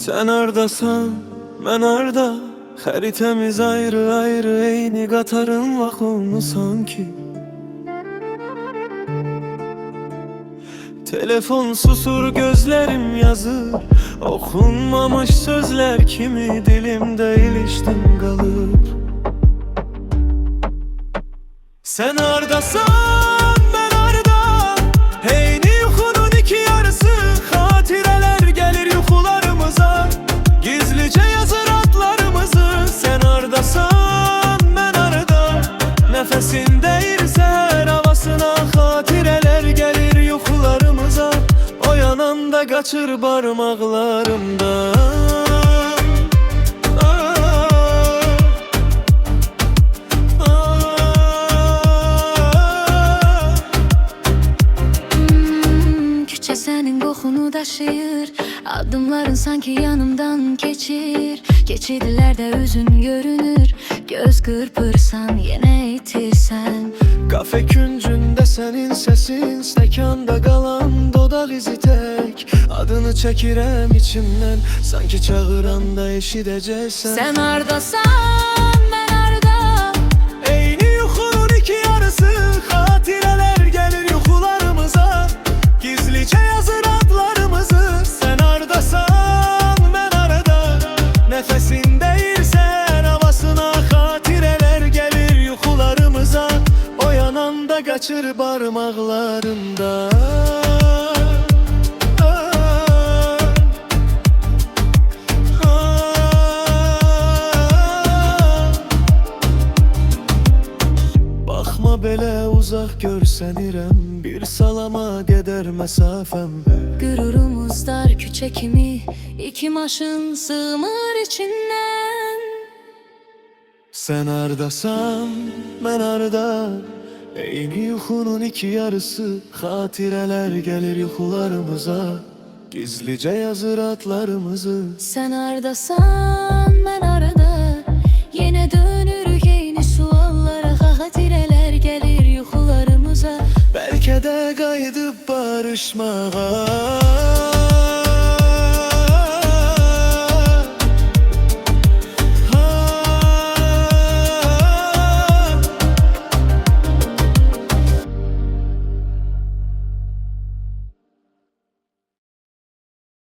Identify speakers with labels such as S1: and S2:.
S1: Sen hardasan, mən harda. Xəritəmiz ayrı-ayrı, eyni qatarın vaxonu sanki. Telefon susur, gözlərim yazır. Oxunmamış sözlər kimi dilimdə ilişdim qalıb. Sen hardasan, mən harda. Eyni yuxunun iki yarısı. Xatirələr gəlir yuxularımıza, gizlicə yazır adlarımızı. Sen hardasan, mən harda. Nəfəsin deyirsə hər havasına, xatirələr gəlir yuxularımıza. Oyananda qaçır barmaqlarımdan.
S2: Senin kokunu taşır, adımların sanki yanımdan geçir. Geçidilerde üzün görünür, göz kırpırsan yine itirsen.
S1: Kafe küncünde senin sesin, stəkanda qalan dodaq izi tek. Adını çəkirəm içimdən, sanki çağıranda eşidəcəksən.
S2: Sen hardasan, mən harda.
S1: Eyni yuxunun iki yarısı, xatirələr gəlir yuxularımıza, gizlicə yazır adlarımızı. Sen hardasan, mən harda. Nəfəsin deyirsən havasına, xatirələr gəlir yuxularımıza. Oyananda qaçır barmaqlarında. Baxma belə uzaq görsənirəm, bir salama gedər məsafəm.
S2: Qürurumuz dar küçe kimi, iki maşın sığmır içinden.
S1: Sen hardasan, mən harda. Eyni yuxunun iki yarısı, xatirələr gəlir yuxularımıza, gizlicə yazır adlarımızı.
S2: Sen hardasan, mən harada. Yine dönürük eyni suallara, xatireler gelir yuxularımıza.
S1: Bəlkə də qayıdıb barışmağa.